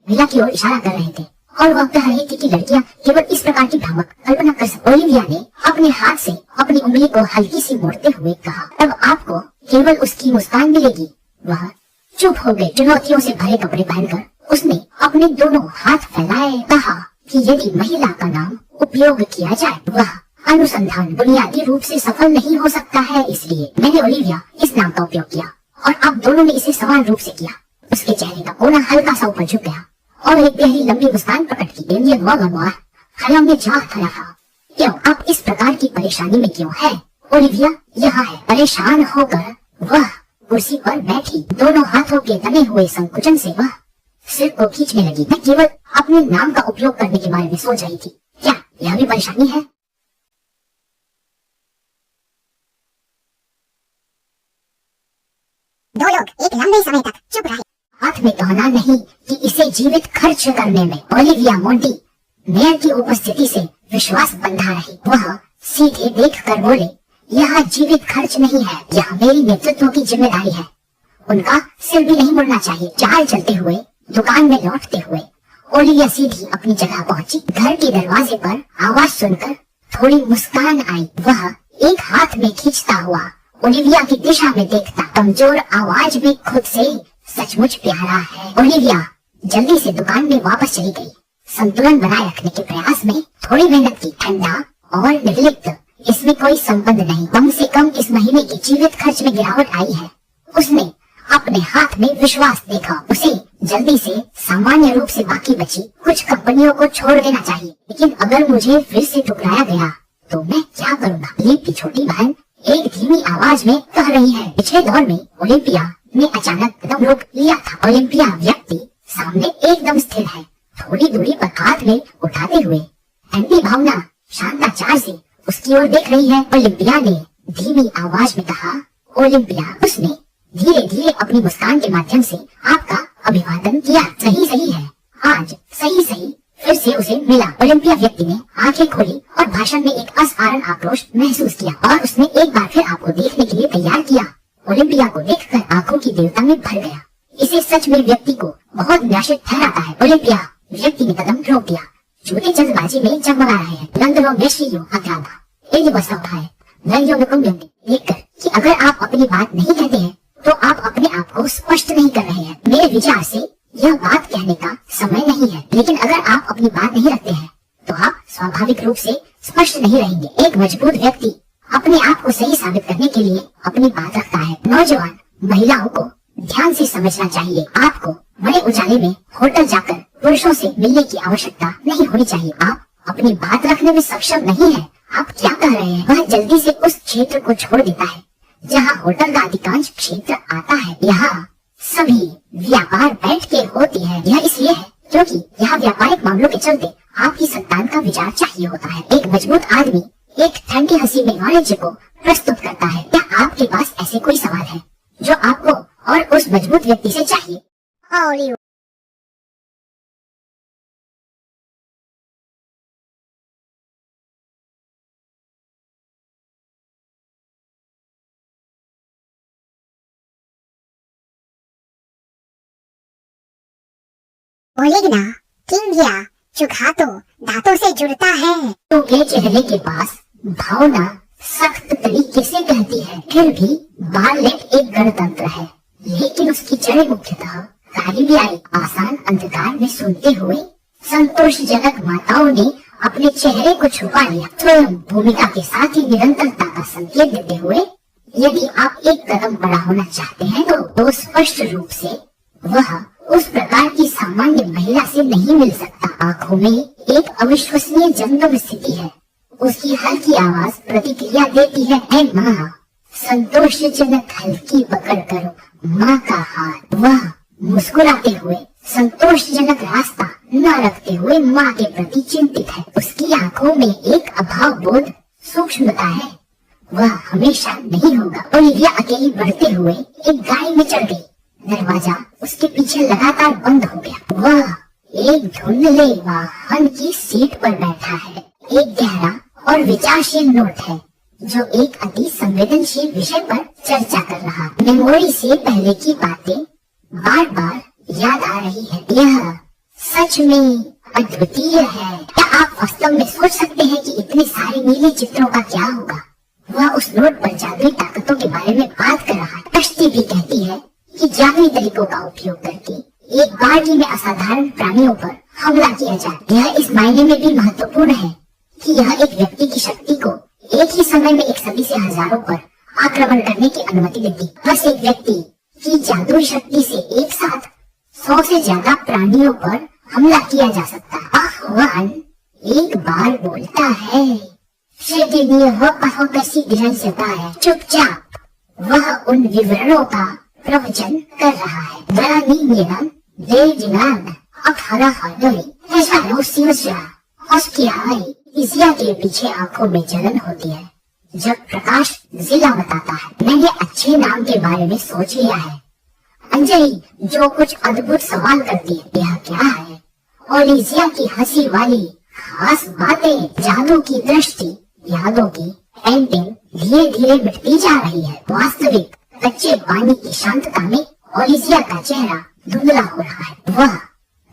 महिला की ओर इशारा कर रहे थे और वह कह रही थी कि लड़कियां केवल इस प्रकार की भ्रामक कल्पना कर सकती। ओलिविया ने अपने हाथ से अपनी उंगली को हल्की सी मोड़ते हुए कहा, तब आपको केवल उसकी मुस्कान मिलेगी। वह चुप हो गए। चुनौतियों से भरे कपड़े पहनकर उसने अपने दोनों हाथ फैलाए, कहा कि यदि महिला का नाम उपयोग किया जाए वह अनुसंधान बुनियादी रूप से सफल नहीं हो सकता है, इसलिए मैंने ओलिविया इस नाम का उपयोग किया और आप दोनों ने इसे समान रूप से किया। उसके चेहरे का कोना हल्का सा ऊपर झुक गया और एक गहरी लंबी मुस्कान प्रकट की। डेमियन वॉगनमॉर खयाल में जा खड़ा रहा। क्यों आप इस प्रकार की परेशानी में क्यों है? ओलिविया यहाँ है। परेशान होकर वह कुर्सी पर बैठी, दोनों हाथों के तने हुए संकुचन से वह सिर को खींचने लगी। मैं केवल अपने नाम का उपयोग करने के बारे में सोच रही थी। क्या यह भी परेशानी है? दो लोग एक लंबे समय तक चुप रहे। हाथ में कहना नहीं कि इसे जीवित खर्च करने में ओलिविया मोंटी मेयर की उपस्थिति से विश्वास बंधा रही। वह सीधे देखकर बोले, यह जीवित खर्च नहीं है, यह मेरी नेतृत्व की जिम्मेदारी है। उनका सिर भी नहीं मुड़ना चाहिए। चाल चलते हुए दुकान में लौटते हुए ओलिविया सीधी अपनी जगह पहुंची। घर के दरवाजे पर आवाज सुनकर थोड़ी मुस्कान आई। वह एक हाथ में खींचता हुआ ओलिविया की दिशा में देखता, कमजोर आवाज में खुद से सचमुच प्यारा है। ओलिविया जल्दी से दुकान में वापस चली गई। संतुलन बनाए रखने के प्रयास में थोड़ी मेहनत की। ठंडा और निर्लिप्त, इसमें कोई संबंध नहीं। कम से कम इस महीने की जीवित खर्च में गिरावट आई है। उसने अपने हाथ में विश्वास देखा। उसे जल्दी से सामान्य रूप से बाकी बची कुछ कंपनियों को छोड़ देना चाहिए। लेकिन अगर मुझे फिर से ठुकराया गया तो मैं क्या करूँगा? लीप की छोटी बहन एक धीमी आवाज में कह रही है। पिछले दौर में ओलिम्पिया ने अचानक कदम रोक लिया था। ओलिम्पिया व्यक्ति सामने एकदम स्थिर है, थोड़ी दूरी पर हाथ में उठाते हुए एंटी भावना शांताचार से उसकी ओर देख रही है। ओलिम्पिया ने धीमी आवाज में कहा, ओलिम्पिया। उसने धीरे धीरे अपनी मुस्कान के माध्यम से आपका अभिवादन किया। सही सही है, आज सही सही फिर से उसे मिला। ओलिम्पिया व्यक्ति ने आंखें खोली और भाषण में एक असाधारण आक्रोश महसूस किया और उसने एक बार फिर आपको देखने के लिए तैयार किया। ओलिम्पिया को देखकर आंखों की देवता में भर गया। इसे सच में व्यक्ति को बहुत निराशित ठहराता है। ओलिम्पिया व्यक्ति ने कदम रोक दिया। जूते जल्दबाजी में जगमगा रहे हैं। लंदनो मेशियो अग्रामा एक बसा उठाए नरियों में देखकर कि अगर आप अपनी बात नहीं कहते हैं तो आप अपने आप को स्पष्ट नहीं कर रहे हैं। मेरे विचार से यह बात कहने का समय नहीं है, लेकिन अगर आप अपनी बात नहीं रखते हैं तो आप स्वाभाविक रूप से स्पष्ट नहीं रहेंगे। एक मजबूत व्यक्ति अपने आप को सही साबित करने के लिए अपनी बात रखता है। नौजवान महिलाओं को ध्यान से समझना चाहिए। आपको बड़े उजाले में होटल जाकर पुरुषों से मिलने की आवश्यकता नहीं होनी चाहिए। आप अपनी बात रखने में सक्षम नहीं है। आप क्या कह रहे हैं? वह जल्दी से उस क्षेत्र को छोड़ देता है जहाँ होटल का अधिकांश क्षेत्र आता है। यहाँ सभी व्यापार बैठ के होती है। यह इसलिए है क्योंकि यहाँ व्यापारिक मामलों के चलते आपकी संतान का विचार चाहिए होता है। एक मजबूत आदमी एक ठंडी हंसी में वाणिज्य को प्रस्तुत करता है। क्या आपके पास ऐसे कोई सवाल है जो आपको और उस मजबूत व्यक्ति से चाहिए? ओलिगना किंगिया चुघातो दांतों से जुड़ता है। उनके चेहरे के पास भावना सख्त तरीके से कहती है, फिर भी बार्लेट एक गणतंत्र है। लेकिन उसकी जड़ें मुख्यतः कार्डियाई आसान अंधकार में सुनते हुए संतोषजनक माताओं ने अपने चेहरे को छुपा लिया। स्वयं भूमिका के साथ ही निरंतरता का संकेत देते हुए यदि आप एक कदम बड़ा होना चाहते हैं तो स्पष्ट रूप से वह उस प्रकार की सामान्य महिला से नहीं मिल सकता। आंखों में एक अविश्वसनीय जंगम स्थिति है। उसकी हल्की आवाज प्रतिक्रिया देती है, ऐ माँ। संतोषजनक हल्की पकड़ करो माँ का हाथ। वह मुस्कुराते हुए संतोषजनक रास्ता न रखते हुए माँ के प्रति चिंतित है। उसकी आंखों में एक अभाव बोध सूक्ष्मता है। वह हमेशा नहीं होगा। ओलिविया अकेली बढ़ते हुए एक गाड़ी में चढ़ गई। दरवाजा उसके पीछे लगातार बंद हो गया। वह एक धुंधले वाहन की सीट पर बैठा है। एक गहरा और विचारशील नोट है जो एक अति संवेदनशील विषय पर चर्चा कर रहा। मेमोरी से पहले की बातें बार बार याद आ रही है। यह सच में अद्वितीय है। क्या आप वास्तव में सोच सकते हैं कि इतने सारे नीले चित्रों का क्या होगा? वह उस नोट पर जादुई ताकतों के बारे में बात कर रहा है। कश्ती भी कहती है कि जादुई तरीकों का उपयोग करके एक बागी में असाधारण प्राणियों पर हमला किया जाए। यह इस मायने में भी महत्वपूर्ण है कि यह एक व्यक्ति की शक्ति को एक ही समय में एक सदी से हजारों पर आक्रमण करने की अनुमति देती। बस एक व्यक्ति की जादुई शक्ति से एक साथ 100 से ज्यादा प्राणियों पर हमला किया जा सकता है। आह्वान एक बार बोलता है, है चुपचाप वह उन विवरणों का प्रवचन कर रहा है। के पीछे आंखों में जलन होती है जब प्रकाश जिला बताता है। मैंने अच्छे नाम के बारे में सोच लिया है। अंजलि जो कुछ अद्भुत सवाल करती है, यह क्या है? ओलिजिया की हंसी वाली खास बातें, जादू की दृष्टि, यादों की पेंटिंग धीरे धीरे मिटती जा रही है। वास्तविक कच्चे पानी की शांतता में ओलिजिया का चेहरा धुंधला हो रहा है। वह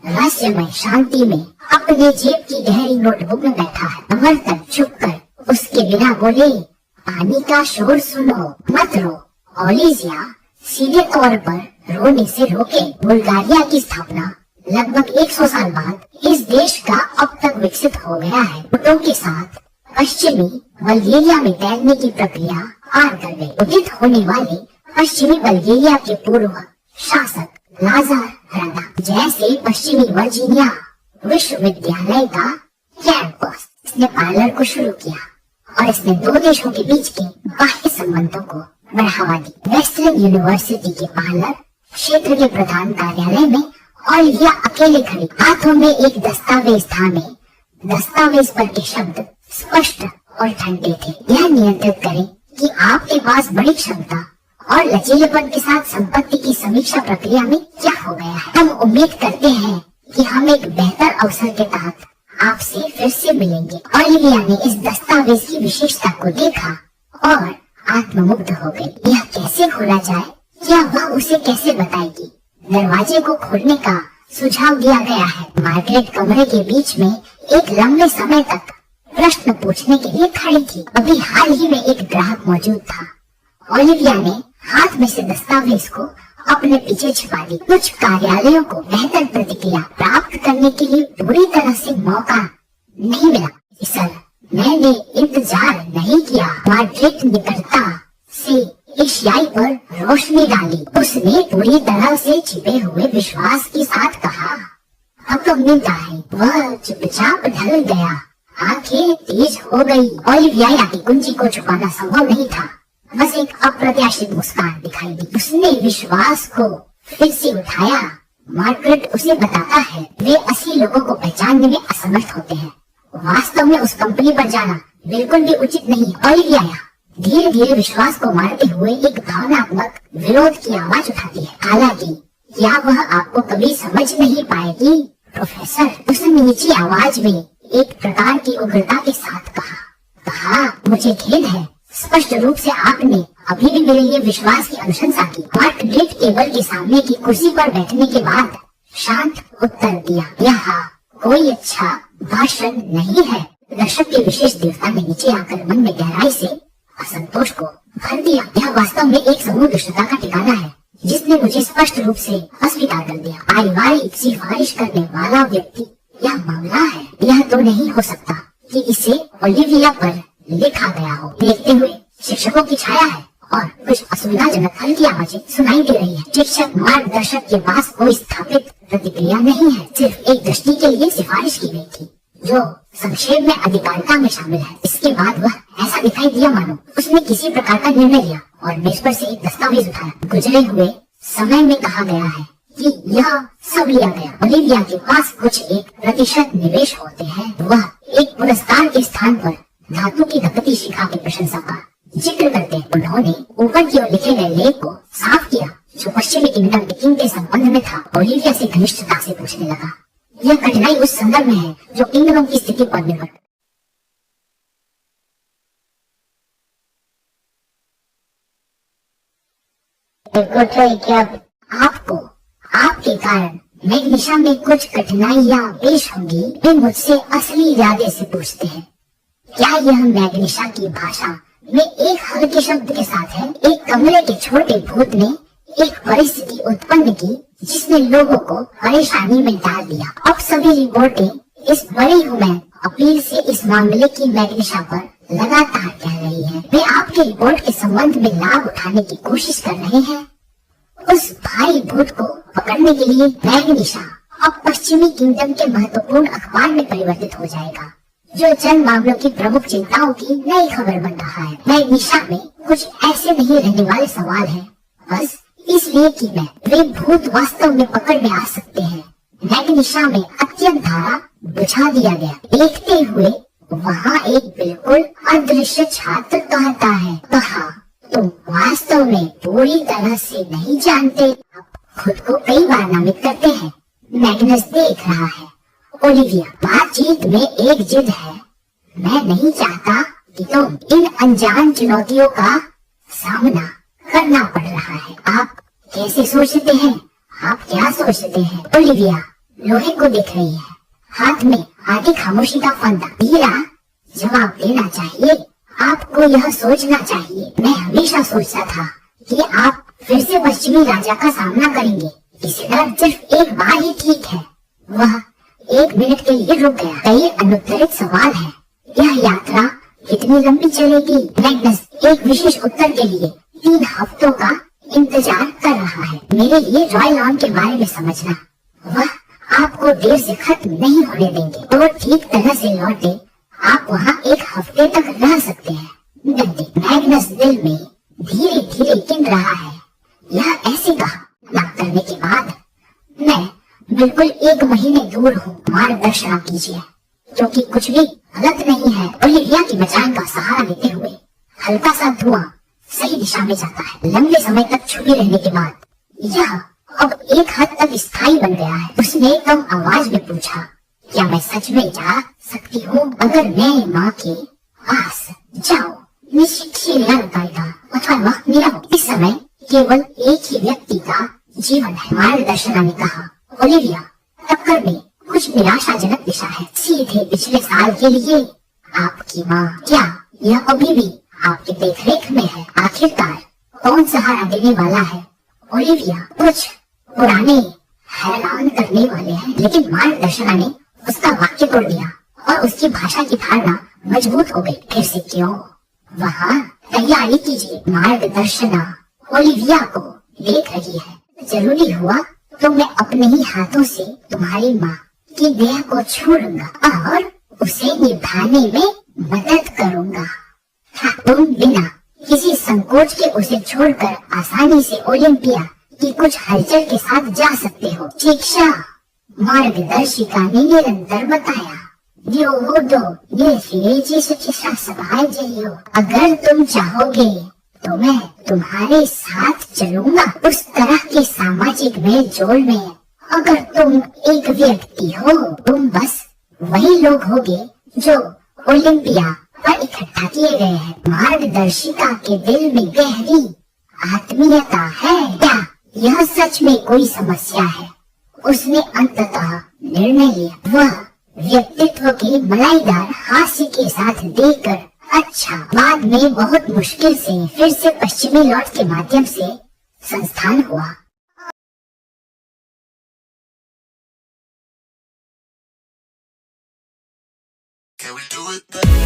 रहस्यमय शांति में अपने जेब की गहरी नोटबुक में बैठा है। कमर तक झुककर उसके बिना बोले, पानी का शोर सुनो, मत रो। ओलिजिया सीधे तौर पर रोने से रोके। बुल्गारिया की स्थापना लगभग 100 साल बाद इस देश का अब तक विकसित हो गया है। ऊँटों के साथ पश्चिमी बल्गेरिया में तैरने की प्रक्रिया पार कर गई। उदित होने वाले पश्चिमी बल्गेरिया के पूर्व शासक लाजार रंडा जैसे पश्चिमी वर्जीनिया विश्वविद्यालय का कैंपस, इसने पार्लर को शुरू किया और इसने दो देशों के बीच के बाह्य संबंधों को बढ़ावा दी। वेस्टर्न यूनिवर्सिटी के पार्लर क्षेत्र के प्रधान कार्यालय में ओलिविया अकेले खड़ी, हाथों में एक दस्तावेज था। में दस्तावेज पर के शब्द स्पष्ट और ठंडे थे। यह नियंत्रित करें कि आपके पास बड़ी क्षमता और लचीलेपन के साथ संपत्ति की समीक्षा प्रक्रिया में क्या हो गया है। हम उम्मीद करते हैं कि हम एक बेहतर अवसर के तहत आपसे फिर से मिलेंगे। ओलिविया ने इस दस्तावेज की विशेषता को देखा और आत्ममुग्ध हो गई। यह कैसे खोला जाए? क्या वह उसे कैसे बताएगी? दरवाजे को खोलने का सुझाव दिया गया है। मार्गरेट कमरे के बीच में एक लंबे समय तक प्रश्न पूछने के लिए खड़ी थी। अभी हाल ही में एक ग्राहक मौजूद था। ओलिविया ने हाथ में से दस्तावेज को अपने पीछे छिपा दी। कुछ कार्यालयों को बेहतर प्रतिक्रिया प्राप्त करने के लिए पूरी तरह से मौका नहीं मिला। सर, मैंने इंतजार नहीं किया। मार्गरेट निकटता से एशियाई पर रोशनी डाली। उसने पूरी तरह से छिपे हुए विश्वास के साथ कहा, हुक्म मिलता है। वह चुपचाप ढल गया। आंखें तेज हो गई। ओलिविया की कुंजी को छुपाना संभव नहीं था। बस एक अप्रत्याशित मुस्कान दिखाई दी। उसने विश्वास को फिर से उठाया। मार्गरेट उसे बताता है वे असली लोगों को पहचानने में असमर्थ होते हैं। वास्तव में उस कंपनी पर जाना बिल्कुल भी उचित नहीं। ओलिविया धीरे धीरे विश्वास को मारते हुए एक भावनात्मक विरोध की आवाज उठाती है। हालांकि क्या वह आपको कभी समझ नहीं पाएगी प्रोफेसर? उसने नीची आवाज में एक प्रकार की उग्रता के साथ कहा, मुझे खेद है। स्पष्ट रूप से आपने अभी भी मेरे लिए विश्वास की अनुशंसा की। मार्गरेट टेबल के सामने की कुर्सी पर बैठने के बाद शांत उत्तर दिया, यह कोई अच्छा भाषण नहीं है। दर्शक के विशेष देवता ने नीचे आकर मन में गहराई से असंतोष को भर दिया। यह वास्तव में एक समूह दुष्टता का ठिकाना है जिसने मुझे स्पष्ट रूप से अस्वीकार कर दिया। पारिवारिक सिफारिश करने वाला व्यक्ति यह मामला है। यह तो नहीं हो सकता कि इसे ओलिविया पर लिखा गया हो। देखते हुए शिक्षकों की छाया है और कुछ असुविधाजनक हल्की आवाजें सुनाई दे रही है। शिक्षक मार्गदर्शक के पास कोई स्थापित प्रतिक्रिया नहीं है। सिर्फ एक दृष्टि के लिए सिफारिश की गई थी जो संक्षेप में अधिकारिता में शामिल है। इसके बाद वह ऐसा दिखाई दिया मानो उसने किसी प्रकार का निर्णय लिया और मेज पर से एक दस्तावेज उठाया। गुजरे हुए समय में कहा गया है कि यह सब लिया गया। ओलिविया के पास कुछ 1% निवेश होते हैं। वह एक पुरस्कार के स्थान पर धातु की धपती शिखा की प्रशंसा का जिक्र करते हैं। उन्होंने ऊपर की ओर लिखे गए लेख को साफ किया जो पश्चिमी किंगडम के किंग के संबंध में था। ओलिविया से घनिष्ठता से पूछने लगा, यह कठिनाई उस संदर्भ में है जो किंगडम की स्थिति पर निर्भर। आपको आपके कारण मैग्नीशा में कुछ कठिनाइयाँ पेश होंगी। वे मुझसे असली इरादे से पूछते हैं, क्या यह मैग्नीशा की भाषा में एक हल्के शब्द के साथ है? एक कमरे के छोटे भूत ने एक परिस्थिति उत्पन्न की जिसने लोगों को परेशानी में डाल दिया। अब सभी रिपोर्टें इस बड़ी हुमैन अपील से इस मामले की मैग्नीशा पर लगातार कह रही है। वे आपके रिपोर्ट के संबंध में लाभ उठाने की कोशिश कर रहे हैं। उस भारी भूत को पकड़ने के लिए मैग्नीशा अब पश्चिमी किंगडम के महत्वपूर्ण अखबार में परिवर्तित हो जाएगा, जो चंद मामलों की प्रमुख चिंताओं की नई खबर बन रहा है। मैग्नीशा में कुछ ऐसे नहीं रहने वाले सवाल हैं, बस इसलिए कि वे भूत वास्तव में पकड़ में आ सकते हैं। मैग्नीशा में अत्यंत धारा बुझा दिया गया। देखते हुए वहाँ एक बिल्कुल अदृश्य छात्र कहता है, कहा, तुम वास्तव में पूरी तरह से नहीं जानते। खुद को कई बार नामित करते हैं। मैग्नस देख रहा है। ओलिविया, बातचीत में एक जिद है। मैं नहीं चाहता कि तुम इन अनजान चुनौतियों का सामना करना पड़ रहा है। आप कैसे सोचते हैं? आप क्या सोचते हैं? ओलिविया लोहे को देख रही है, हाथ में आधी खामोशी का फंदा। धीरा जवाब देना चाहिए। आपको यह सोचना चाहिए, मैं हमेशा सोचता था कि आप फिर से पश्चिमी राजा का सामना करेंगे। इसे डर सिर्फ एक बार ही ठीक है। वह 1 मिनट के लिए रुक गया। कई अनुत्तरित सवाल है। यह यात्रा कितनी लंबी चलेगी? मैग्नस एक विशेष उत्तर के लिए 3 हफ्तों का इंतजार कर रहा है। मेरे लिए रॉयल लॉन के बारे में समझना, वह आपको देर से खत्म नहीं होने देंगे। तो ठीक तरह से लौटे आप वहाँ 1 हफ्ते तक रह सकते हैं। मैग्नस दिल में धीरे धीरे गिन रहा है। यह ऐसे कहा, नाम करने के बाद मैं बिल्कुल 1 महीने दूर हूँ। मार्गदर्शन कीजिए, क्योंकि कुछ भी गलत नहीं है। ओलिविया की मचान का सहारा लेते हुए हल्का सा धुआं सही दिशा में जाता है। लंबे समय तक छुपे रहने के बाद यह अब एक हद तक स्थायी बन गया है। उसने कम आवाज में पूछा, क्या मैं सच में जा सकती हूँ? अगर मैं माँ के पास जाऊँ, निश्चित ही लगाएगा अथवा वह मेरा हो। इस समय केवल एक ही व्यक्ति का जीवन है। मार्गदर्शन ने कहा, ओलिविया टक्कर में कुछ निराशाजनक दिशा है। सीधे पिछले साल के लिए आपकी माँ, क्या यह अभी भी आपके देखरेख में है? आखिरकार कौन सहारा देने वाला है? ओलिविया, कुछ पुराने हैरान करने वाले हैं, लेकिन मार्गदर्शन ने उसका वाक्य तोड़ दिया और उसकी भाषा की धारणा मजबूत हो गई। फिर से क्यों? वहाँ तैयारी कीजिए। मार्गदर्शना ओलिविया को देख रही है। जरूरी हुआ तो मैं अपने ही हाथों से तुम्हारी माँ की देह को छोड़ूंगा और उसे निभाने में मदद करूंगा। तुम बिना किसी संकोच के उसे छोड़कर आसानी से ओलंपिया की कुछ हलचल के साथ जा सकते हो। शिक्षा मार्गदर्शिका ने निरंतर बताया, अगर तुम चाहोगे तो मैं तुम्हारे साथ चलूंगा उस तरह के सामाजिक मेल जोल में। अगर तुम एक व्यक्ति हो, तुम बस वही लोग होगे जो ओलंपिया पर इकट्ठा किए गए हैं। मार्गदर्शिका के दिल में गहरी आत्मीयता है। क्या यह सच में कोई समस्या है? उसने अंततः निर्णय लिया। वह व्यक्तित्व के मलाईदार हास्य के साथ देकर, अच्छा, बाद में बहुत मुश्किल से फिर से पश्चिमी लॉट के माध्यम से संस्थान हुआ। Can we do it better?